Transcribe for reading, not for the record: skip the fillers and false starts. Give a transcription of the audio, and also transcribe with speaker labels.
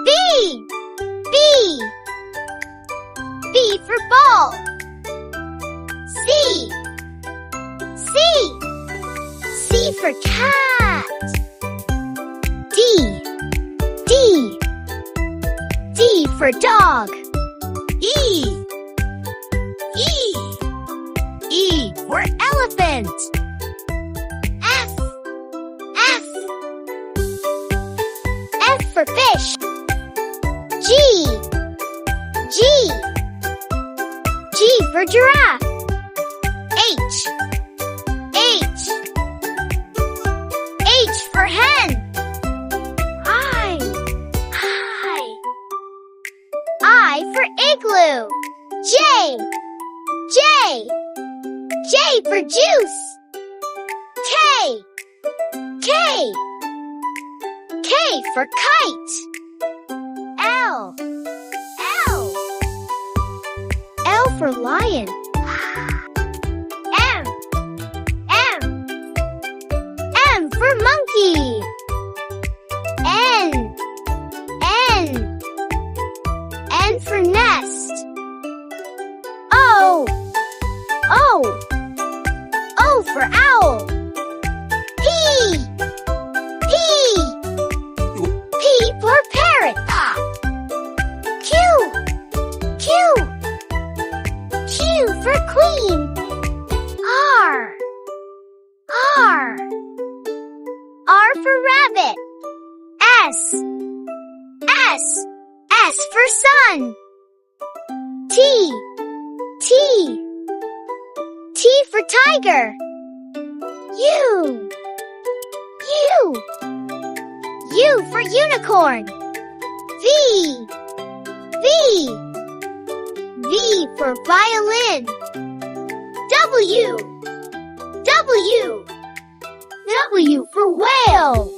Speaker 1: B. B. B for ball. C. C. C for cat. D. D. D for dog. E. E. E for elephant. F. F. F for fish. G. G. G for giraffe. H. H. H for hen. I. I. I for igloo. J. J. J for juice. K. K. K for kite. L. L. L for lion. M. M. M for monkey. N. N. N for nest. O. O. O for owl. P. P. P for parrot. Q. Q. Q for queen. R. R. R for rabbit. S. S. S for sun. T. T. T for tiger. U. U. U for unicorn. V. V. V for violin. W. W. W for whale.